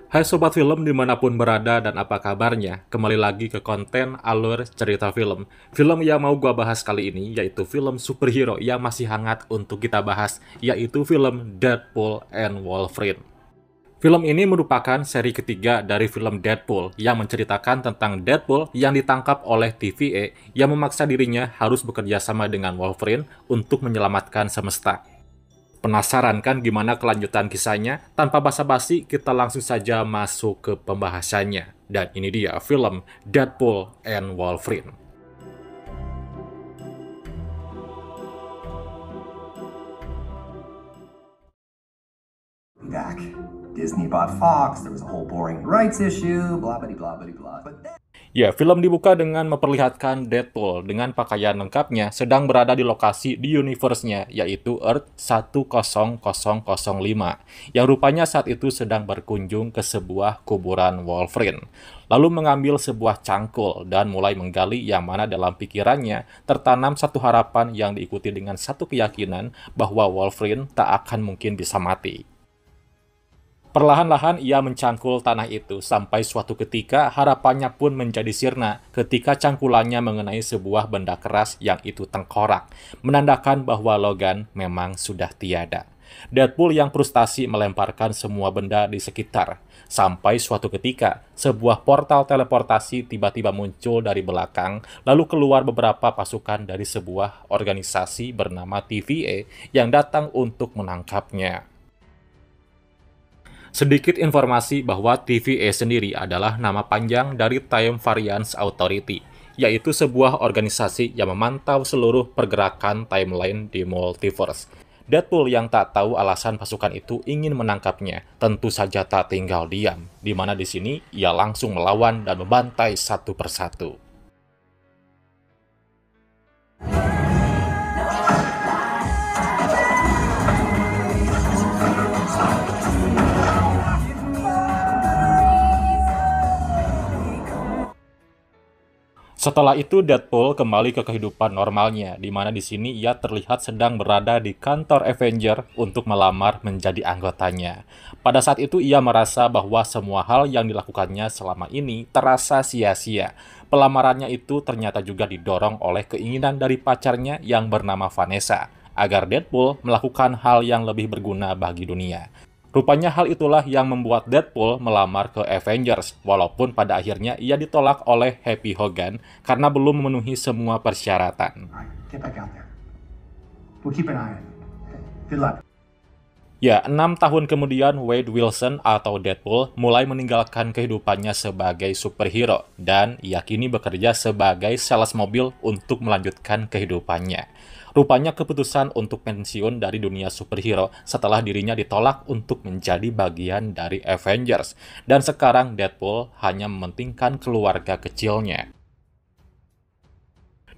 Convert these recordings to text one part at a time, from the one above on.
Hai Sobat Film dimanapun berada dan apa kabarnya, kembali lagi ke konten alur cerita film. Film yang mau gua bahas kali ini yaitu film superhero yang masih hangat untuk kita bahas, yaitu film Deadpool and Wolverine. Film ini merupakan seri ketiga dari film Deadpool yang menceritakan tentang Deadpool yang ditangkap oleh TVA yang memaksa dirinya harus bekerja sama dengan Wolverine untuk menyelamatkan semesta. Penasaran kan gimana kelanjutan kisahnya? Tanpa basa-basi, kita langsung saja masuk ke pembahasannya. Dan ini dia film Deadpool and Wolverine. Back. Disney bought Fox, there was a whole boring rights issue, blah blah blah blah blah. But then... Ya, film dibuka dengan memperlihatkan Deadpool dengan pakaian lengkapnya sedang berada di lokasi di universe-nya, yaitu Earth 10005, yang rupanya saat itu sedang berkunjung ke sebuah kuburan Wolverine. Lalu mengambil sebuah cangkul dan mulai menggali yang mana dalam pikirannya tertanam satu harapan yang diikuti dengan satu keyakinan bahwa Wolverine tak akan mungkin bisa mati. Perlahan-lahan ia mencangkul tanah itu sampai suatu ketika harapannya pun menjadi sirna ketika cangkulannya mengenai sebuah benda keras yang itu tengkorak, menandakan bahwa Logan memang sudah tiada. Deadpool yang frustasi melemparkan semua benda di sekitar, sampai suatu ketika sebuah portal teleportasi tiba-tiba muncul dari belakang, lalu keluar beberapa pasukan dari sebuah organisasi bernama TVA yang datang untuk menangkapnya. Sedikit informasi bahwa TVA sendiri adalah nama panjang dari Time Variance Authority, yaitu sebuah organisasi yang memantau seluruh pergerakan timeline di multiverse. Deadpool yang tak tahu alasan pasukan itu ingin menangkapnya, tentu saja tak tinggal diam, di mana di sini ia langsung melawan dan membantai satu persatu. Setelah itu Deadpool kembali ke kehidupan normalnya, di mana di sini ia terlihat sedang berada di kantor Avenger untuk melamar menjadi anggotanya. Pada saat itu ia merasa bahwa semua hal yang dilakukannya selama ini terasa sia-sia. Pelamarannya itu ternyata juga didorong oleh keinginan dari pacarnya yang bernama Vanessa, agar Deadpool melakukan hal yang lebih berguna bagi dunia. Rupanya hal itulah yang membuat Deadpool melamar ke Avengers, walaupun pada akhirnya ia ditolak oleh Happy Hogan karena belum memenuhi semua persyaratan. Ya, 6 tahun kemudian Wade Wilson atau Deadpool mulai meninggalkan kehidupannya sebagai superhero dan ia kini bekerja sebagai sales mobil untuk melanjutkan kehidupannya. Rupanya keputusan untuk pensiun dari dunia superhero setelah dirinya ditolak untuk menjadi bagian dari Avengers. Dan sekarang Deadpool hanya mementingkan keluarga kecilnya.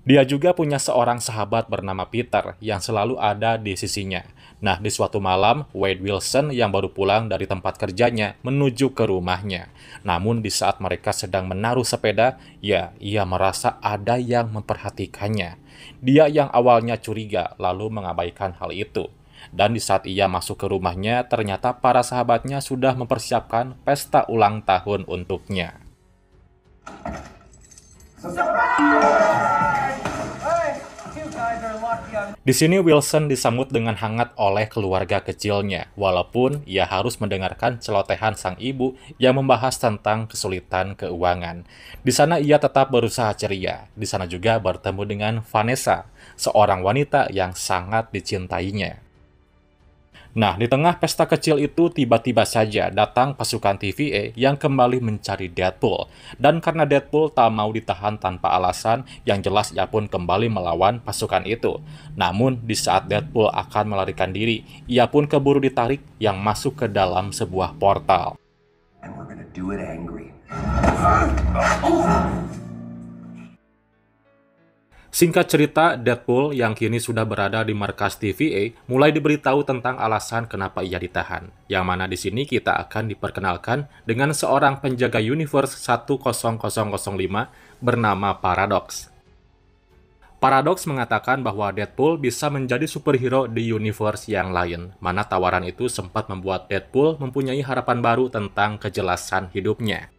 Dia juga punya seorang sahabat bernama Peter yang selalu ada di sisinya. Nah, di suatu malam, Wade Wilson yang baru pulang dari tempat kerjanya menuju ke rumahnya. Namun di saat mereka sedang menaruh sepeda, ya, ia merasa ada yang memperhatikannya. Dia yang awalnya curiga lalu mengabaikan hal itu. Dan di saat ia masuk ke rumahnya, ternyata para sahabatnya sudah mempersiapkan pesta ulang tahun untuknya. Di sini Wilson disambut dengan hangat oleh keluarga kecilnya, walaupun ia harus mendengarkan celotehan sang ibu yang membahas tentang kesulitan keuangan. Di sana ia tetap berusaha ceria. Di sana juga bertemu dengan Vanessa, seorang wanita yang sangat dicintainya. Nah, di tengah pesta kecil itu tiba-tiba saja datang pasukan TVA yang kembali mencari Deadpool. Dan karena Deadpool tak mau ditahan tanpa alasan, yang jelas ia pun kembali melawan pasukan itu. Namun, di saat Deadpool akan melarikan diri, ia pun keburu ditarik yang masuk ke dalam sebuah portal. And we're gonna do it angry. Singkat cerita, Deadpool yang kini sudah berada di markas TVA mulai diberitahu tentang alasan kenapa ia ditahan. Yang mana di sini kita akan diperkenalkan dengan seorang penjaga universe 10005 bernama Paradox. Paradox mengatakan bahwa Deadpool bisa menjadi superhero di universe yang lain, mana tawaran itu sempat membuat Deadpool mempunyai harapan baru tentang kejelasan hidupnya.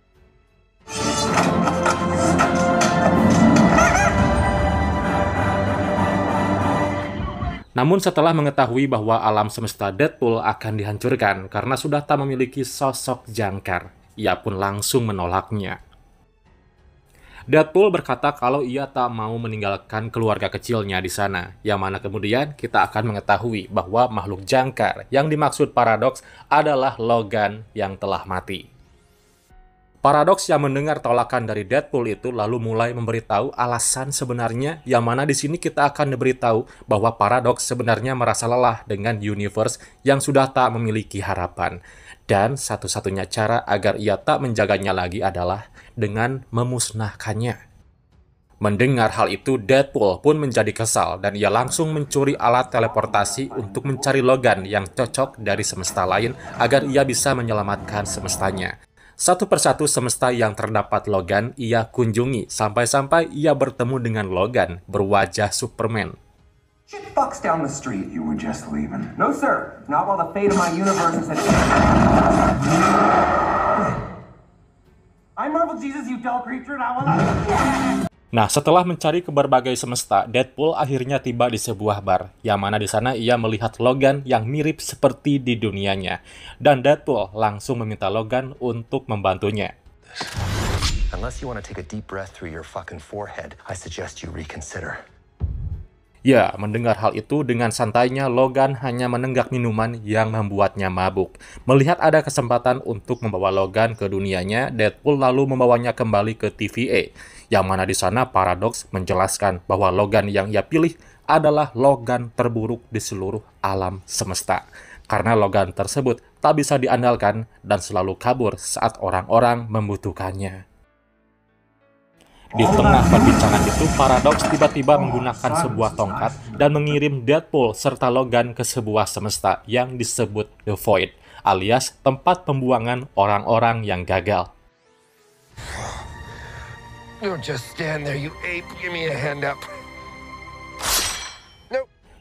Namun setelah mengetahui bahwa alam semesta Deadpool akan dihancurkan karena sudah tak memiliki sosok jangkar, ia pun langsung menolaknya. Deadpool berkata kalau ia tak mau meninggalkan keluarga kecilnya di sana, yang mana kemudian kita akan mengetahui bahwa makhluk jangkar yang dimaksud Paradox adalah Logan yang telah mati. Paradox yang mendengar tolakan dari Deadpool itu lalu mulai memberitahu alasan sebenarnya, yang mana di sini kita akan diberitahu bahwa Paradox sebenarnya merasa lelah dengan universe yang sudah tak memiliki harapan. Dan satu-satunya cara agar ia tak menjaganya lagi adalah dengan memusnahkannya. Mendengar hal itu, Deadpool pun menjadi kesal dan ia langsung mencuri alat teleportasi untuk mencari Logan yang cocok dari semesta lain agar ia bisa menyelamatkan semestanya. Satu persatu semesta yang terdapat Logan ia kunjungi sampai-sampai ia bertemu dengan Logan berwajah Superman. Shit fucks down the street. You were just leaving. No, sir. Not while the fate of my universe is at I'm Marvel Jesus, you dull creature, and I wanna... Nah, setelah mencari ke berbagai semesta, Deadpool akhirnya tiba di sebuah bar, yang mana di sana ia melihat Logan yang mirip seperti di dunianya. Dan Deadpool langsung meminta Logan untuk membantunya. Unless you want to take a deep breath through your fucking forehead, I suggest you reconsider. Ya, mendengar hal itu dengan santainya Logan hanya menenggak minuman yang membuatnya mabuk. Melihat ada kesempatan untuk membawa Logan ke dunianya, Deadpool lalu membawanya kembali ke TVA, yang mana di sana Paradox menjelaskan bahwa Logan yang ia pilih adalah Logan terburuk di seluruh alam semesta. Karena Logan tersebut tak bisa diandalkan dan selalu kabur saat orang-orang membutuhkannya. Di tengah perbincangan itu, Paradox tiba-tiba menggunakan sebuah tongkat dan mengirim Deadpool serta Logan ke sebuah semesta yang disebut The Void, alias tempat pembuangan orang-orang yang gagal. Don't just stand there, you ape. Give me a hand up.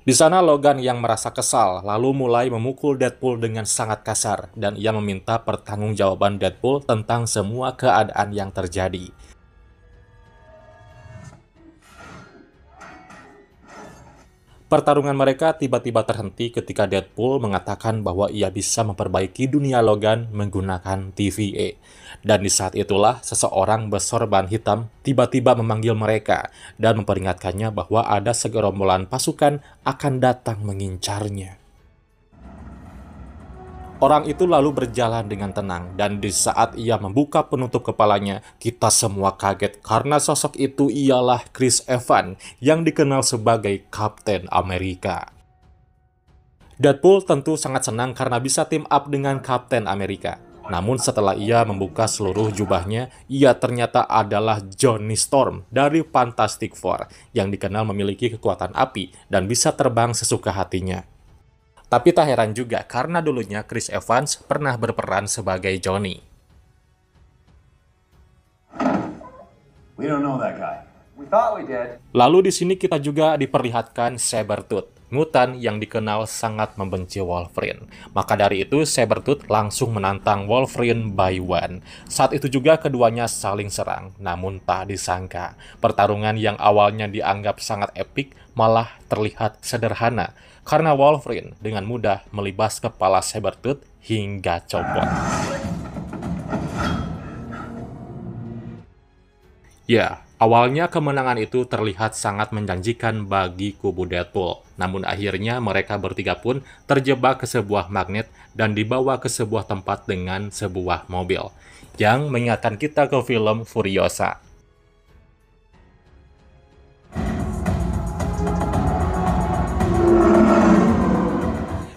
Di sana Logan yang merasa kesal lalu mulai memukul Deadpool dengan sangat kasar dan ia meminta pertanggungjawaban Deadpool tentang semua keadaan yang terjadi. Pertarungan mereka tiba-tiba terhenti ketika Deadpool mengatakan bahwa ia bisa memperbaiki dunia Logan menggunakan TVA. Dan di saat itulah seseorang bersorban hitam tiba-tiba memanggil mereka dan memperingatkannya bahwa ada segerombolan pasukan akan datang mengincarnya. Orang itu lalu berjalan dengan tenang, dan di saat ia membuka penutup kepalanya, kita semua kaget karena sosok itu ialah Chris Evans yang dikenal sebagai Kapten Amerika. Deadpool tentu sangat senang karena bisa team up dengan Kapten Amerika. Namun setelah ia membuka seluruh jubahnya, ia ternyata adalah Johnny Storm dari Fantastic Four yang dikenal memiliki kekuatan api dan bisa terbang sesuka hatinya. Tapi tak heran juga karena dulunya Chris Evans pernah berperan sebagai Johnny. We don't know that guy. We thought we did. Lalu di sini kita juga diperlihatkan Sabretooth, mutan yang dikenal sangat membenci Wolverine. Maka dari itu Sabretooth langsung menantang Wolverine by one. Saat itu juga keduanya saling serang, namun tak disangka pertarungan yang awalnya dianggap sangat epik malah terlihat sederhana karena Wolverine dengan mudah melibas kepala Sabretooth hingga copot. Ya, awalnya kemenangan itu terlihat sangat menjanjikan bagi kubu Deadpool. Namun akhirnya mereka bertiga pun terjebak ke sebuah magnet dan dibawa ke sebuah tempat dengan sebuah mobil, yang mengingatkan kita ke film Furiosa.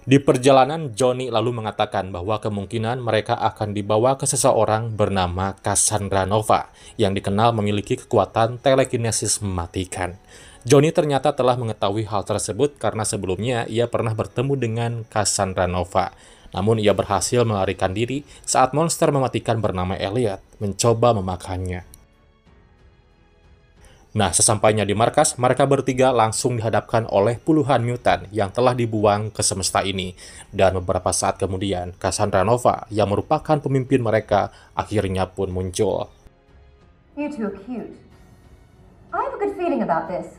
Di perjalanan, Johnny lalu mengatakan bahwa kemungkinan mereka akan dibawa ke seseorang bernama Cassandra Nova, yang dikenal memiliki kekuatan telekinesis mematikan. Johnny ternyata telah mengetahui hal tersebut karena sebelumnya ia pernah bertemu dengan Cassandra Nova. Namun ia berhasil melarikan diri saat monster mematikan bernama Elliot mencoba memakannya. Nah, sesampainya di markas, mereka bertiga langsung dihadapkan oleh puluhan mutan yang telah dibuang ke semesta ini. Dan beberapa saat kemudian, Cassandra Nova yang merupakan pemimpin mereka akhirnya pun muncul. You two are cute. I have a good feeling about this.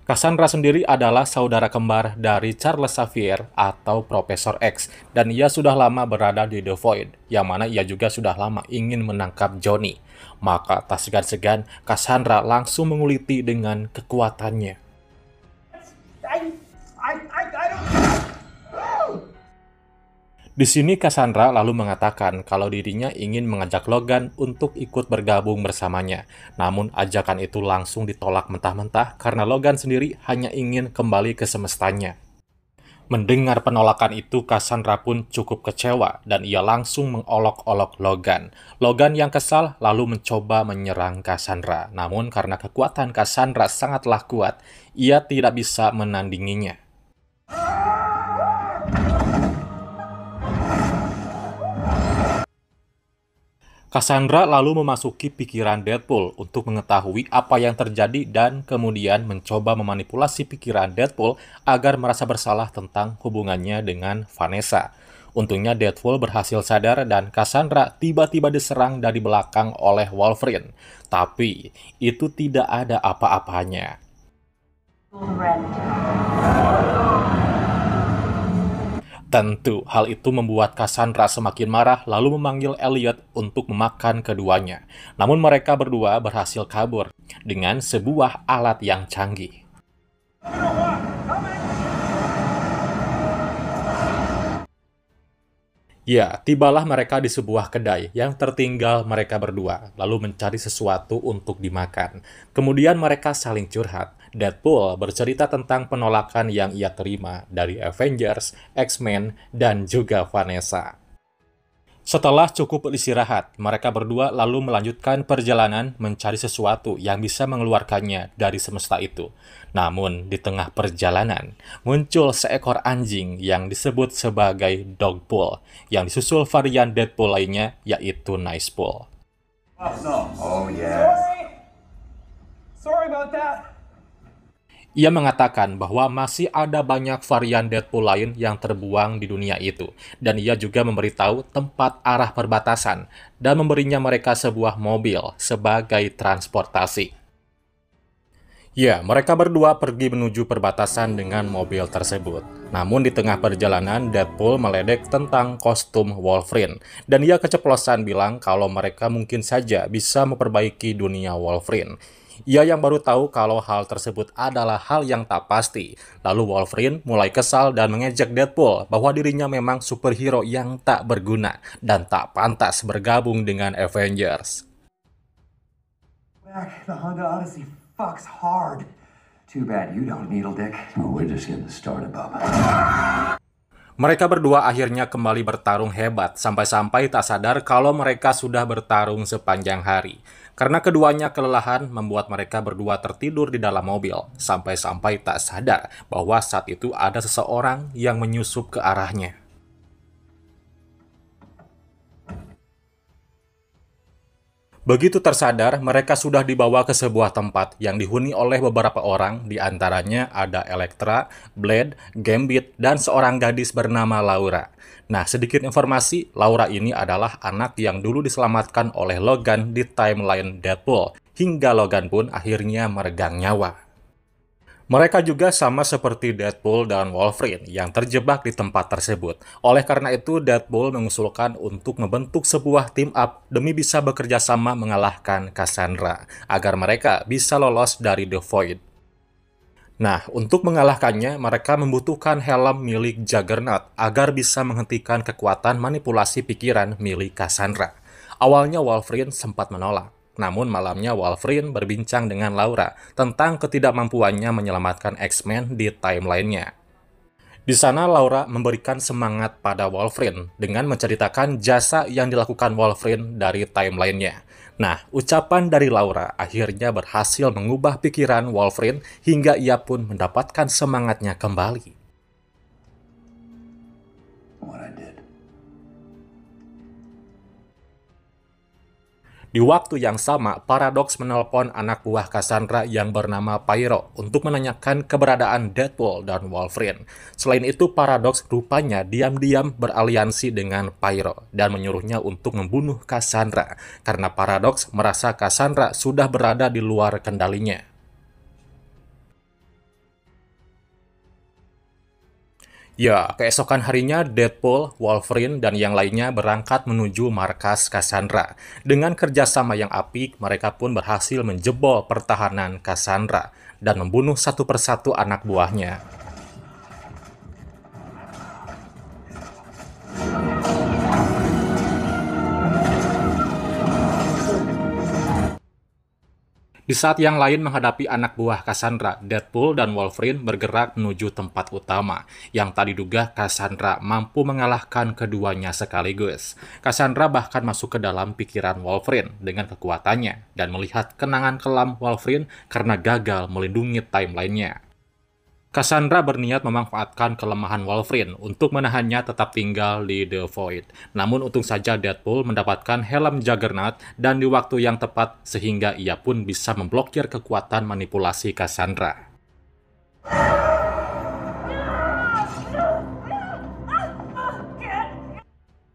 Cassandra sendiri adalah saudara kembar dari Charles Xavier atau Profesor X, dan ia sudah lama berada di The Void, yang mana ia juga sudah lama ingin menangkap Johnny. Maka tak segan-segan, Cassandra langsung menguliti dengan kekuatannya. Di sini Cassandra lalu mengatakan kalau dirinya ingin mengajak Logan untuk ikut bergabung bersamanya. Namun ajakan itu langsung ditolak mentah-mentah karena Logan sendiri hanya ingin kembali ke semestanya. Mendengar penolakan itu, Cassandra pun cukup kecewa dan ia langsung mengolok-olok Logan. Logan yang kesal lalu mencoba menyerang Cassandra. Namun karena kekuatan Cassandra sangatlah kuat, ia tidak bisa menandinginya. Cassandra lalu memasuki pikiran Deadpool untuk mengetahui apa yang terjadi dan kemudian mencoba memanipulasi pikiran Deadpool agar merasa bersalah tentang hubungannya dengan Vanessa. Untungnya Deadpool berhasil sadar dan Cassandra tiba-tiba diserang dari belakang oleh Wolverine. Tapi itu tidak ada apa-apanya. Tentu, hal itu membuat Cassandra semakin marah lalu memanggil Elliot untuk memakan keduanya. Namun mereka berdua berhasil kabur dengan sebuah alat yang canggih. Ya, tibalah mereka di sebuah kedai yang tertinggal mereka berdua, lalu mencari sesuatu untuk dimakan. Kemudian mereka saling curhat. Deadpool bercerita tentang penolakan yang ia terima dari Avengers, X-Men, dan juga Vanessa. Setelah cukup istirahat, mereka berdua lalu melanjutkan perjalanan mencari sesuatu yang bisa mengeluarkannya dari semesta itu. Namun, di tengah perjalanan, muncul seekor anjing yang disebut sebagai Dogpool, yang disusul varian Deadpool lainnya, yaitu Nicepool. Oh, yes. Sorry about that. Ia mengatakan bahwa masih ada banyak varian Deadpool lain yang terbuang di dunia itu, dan ia juga memberitahu tempat arah perbatasan dan memberinya mereka sebuah mobil sebagai transportasi. Ya, mereka berdua pergi menuju perbatasan dengan mobil tersebut. Namun di tengah perjalanan, Deadpool meledek tentang kostum Wolverine, dan ia keceplosan bilang kalau mereka mungkin saja bisa memperbaiki dunia Wolverine. Ia yang baru tahu kalau hal tersebut adalah hal yang tak pasti. Lalu Wolverine mulai kesal dan mengejek Deadpool bahwa dirinya memang superhero yang tak berguna dan tak pantas bergabung dengan Avengers. The Honda Odyssey fucks hard. Too bad you don't, Needle Dick. Well, we're just getting started, Bob. Mereka berdua akhirnya kembali bertarung hebat, sampai-sampai tak sadar kalau mereka sudah bertarung sepanjang hari. Karena keduanya kelelahan membuat mereka berdua tertidur di dalam mobil, sampai-sampai tak sadar bahwa saat itu ada seseorang yang menyusup ke arahnya. Begitu tersadar, mereka sudah dibawa ke sebuah tempat yang dihuni oleh beberapa orang, di antaranya ada Elektra, Blade, Gambit, dan seorang gadis bernama Laura. Nah, sedikit informasi, Laura ini adalah anak yang dulu diselamatkan oleh Logan di timeline Deadpool, hingga Logan pun akhirnya meregang nyawa. Mereka juga sama seperti Deadpool dan Wolverine yang terjebak di tempat tersebut. Oleh karena itu, Deadpool mengusulkan untuk membentuk sebuah team up demi bisa bekerja sama mengalahkan Cassandra, agar mereka bisa lolos dari The Void. Nah, untuk mengalahkannya, mereka membutuhkan helm milik Juggernaut agar bisa menghentikan kekuatan manipulasi pikiran milik Cassandra. Awalnya Wolverine sempat menolak. Namun malamnya Wolverine berbincang dengan Laura tentang ketidakmampuannya menyelamatkan X-Men di timeline-nya. Di sana Laura memberikan semangat pada Wolverine dengan menceritakan jasa yang dilakukan Wolverine dari timeline-nya. Nah, ucapan dari Laura akhirnya berhasil mengubah pikiran Wolverine hingga ia pun mendapatkan semangatnya kembali. Di waktu yang sama, Paradox menelpon anak buah Cassandra yang bernama Pyro untuk menanyakan keberadaan Deadpool dan Wolverine. Selain itu, Paradox rupanya diam-diam beraliansi dengan Pyro dan menyuruhnya untuk membunuh Cassandra karena Paradox merasa Cassandra sudah berada di luar kendalinya. Ya, keesokan harinya Deadpool, Wolverine, dan yang lainnya berangkat menuju markas Cassandra. Dengan kerjasama yang apik, mereka pun berhasil menjebol pertahanan Cassandra dan membunuh satu persatu anak buahnya. Di saat yang lain menghadapi anak buah Cassandra, Deadpool dan Wolverine bergerak menuju tempat utama, yang tak diduga Cassandra mampu mengalahkan keduanya sekaligus. Cassandra bahkan masuk ke dalam pikiran Wolverine dengan kekuatannya, dan melihat kenangan kelam Wolverine karena gagal melindungi timeline-nya. Cassandra berniat memanfaatkan kelemahan Wolverine untuk menahannya tetap tinggal di The Void. Namun untung saja Deadpool mendapatkan helm Juggernaut dan di waktu yang tepat sehingga ia pun bisa memblokir kekuatan manipulasi Cassandra.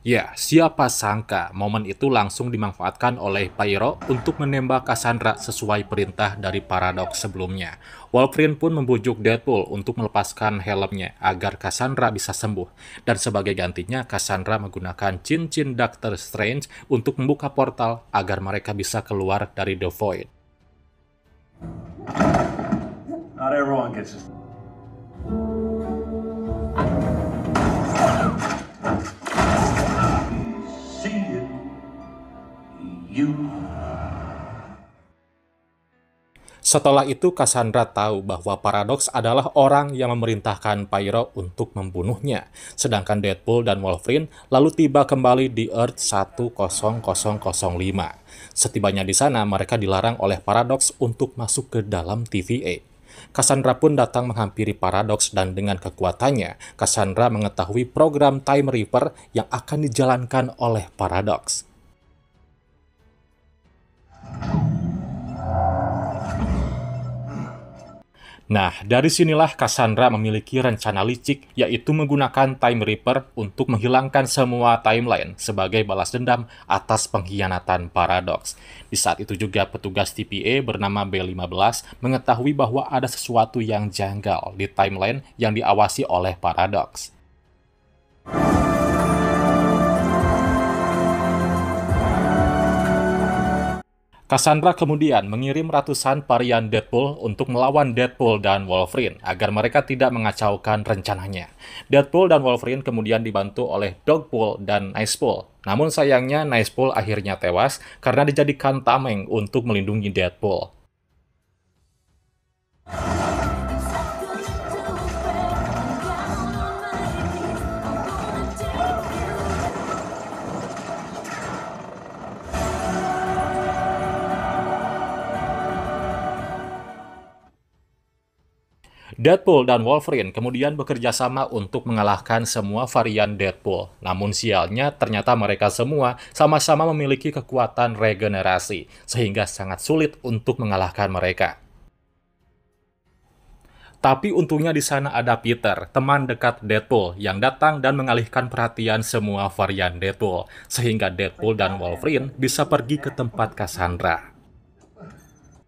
Ya, siapa sangka momen itu langsung dimanfaatkan oleh Pyro untuk menembak Cassandra sesuai perintah dari Paradox sebelumnya. Wolverine pun membujuk Deadpool untuk melepaskan helmnya agar Cassandra bisa sembuh. Dan sebagai gantinya, Cassandra menggunakan cincin Doctor Strange untuk membuka portal agar mereka bisa keluar dari The Void. Not everyone gets this. Setelah itu, Cassandra tahu bahwa Paradox adalah orang yang memerintahkan Pyro untuk membunuhnya. Sedangkan Deadpool dan Wolverine lalu tiba kembali di Earth 10005. Setibanya di sana, mereka dilarang oleh Paradox untuk masuk ke dalam TVA. Cassandra pun datang menghampiri Paradox dan dengan kekuatannya, Cassandra mengetahui program Time Reaper yang akan dijalankan oleh Paradox. Nah, dari sinilah Cassandra memiliki rencana licik, yaitu menggunakan Time Reaper untuk menghilangkan semua timeline sebagai balas dendam atas pengkhianatan Paradox. Di saat itu juga petugas TVA bernama B15 mengetahui bahwa ada sesuatu yang janggal di timeline yang diawasi oleh Paradox. Cassandra kemudian mengirim ratusan varian Deadpool untuk melawan Deadpool dan Wolverine agar mereka tidak mengacaukan rencananya. Deadpool dan Wolverine kemudian dibantu oleh Dogpool dan Nicepool. Namun sayangnya Nicepool akhirnya tewas karena dijadikan tameng untuk melindungi Deadpool. Deadpool dan Wolverine kemudian bekerja sama untuk mengalahkan semua varian Deadpool. Namun sialnya ternyata mereka semua sama-sama memiliki kekuatan regenerasi, sehingga sangat sulit untuk mengalahkan mereka. Tapi untungnya di sana ada Peter, teman dekat Deadpool, yang datang dan mengalihkan perhatian semua varian Deadpool, sehingga Deadpool dan Wolverine bisa pergi ke tempat Cassandra.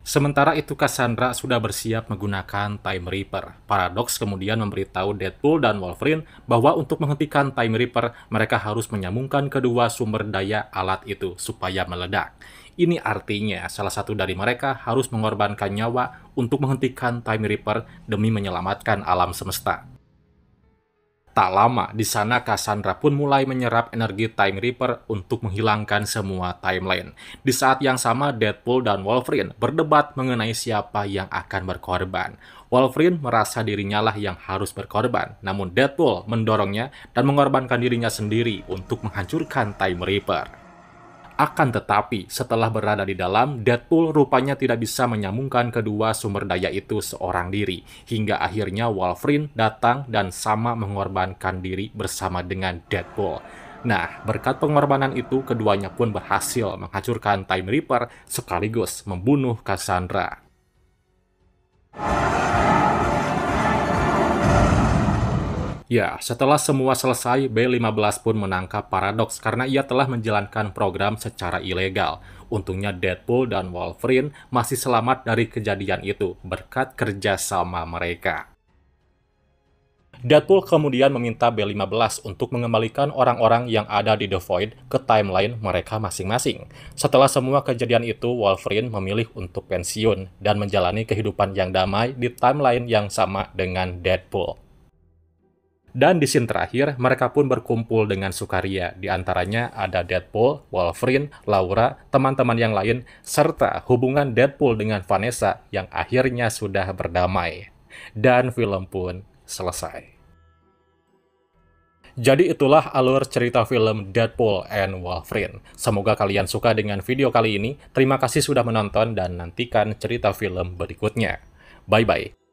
Sementara itu Cassandra sudah bersiap menggunakan Time Reaper. Paradox kemudian memberitahu Deadpool dan Wolverine bahwa untuk menghentikan Time Reaper, mereka harus menyambungkan kedua sumber daya alat itu supaya meledak. Ini artinya salah satu dari mereka harus mengorbankan nyawa untuk menghentikan Time Reaper demi menyelamatkan alam semesta. Tak lama, di sana Cassandra pun mulai menyerap energi Time Reaper untuk menghilangkan semua timeline. Di saat yang sama, Deadpool dan Wolverine berdebat mengenai siapa yang akan berkorban. Wolverine merasa dirinya lah yang harus berkorban, namun Deadpool mendorongnya dan mengorbankan dirinya sendiri untuk menghancurkan Time Reaper. Akan tetapi, setelah berada di dalam, Deadpool rupanya tidak bisa menyambungkan kedua sumber daya itu seorang diri. Hingga akhirnya Wolverine datang dan sama mengorbankan diri bersama dengan Deadpool. Nah, berkat pengorbanan itu, keduanya pun berhasil menghancurkan Time Reaper sekaligus membunuh Cassandra. Ya, setelah semua selesai, B-15 pun menangkap Paradox karena ia telah menjalankan program secara ilegal. Untungnya Deadpool dan Wolverine masih selamat dari kejadian itu berkat kerjasama mereka. Deadpool kemudian meminta B-15 untuk mengembalikan orang-orang yang ada di The Void ke timeline mereka masing-masing. Setelah semua kejadian itu, Wolverine memilih untuk pensiun dan menjalani kehidupan yang damai di timeline yang sama dengan Deadpool. Dan di scene terakhir, mereka pun berkumpul dengan sukaria. Di antaranya ada Deadpool, Wolverine, Laura, teman-teman yang lain, serta hubungan Deadpool dengan Vanessa yang akhirnya sudah berdamai. Dan film pun selesai. Jadi itulah alur cerita film Deadpool and Wolverine. Semoga kalian suka dengan video kali ini. Terima kasih sudah menonton dan nantikan cerita film berikutnya. Bye-bye.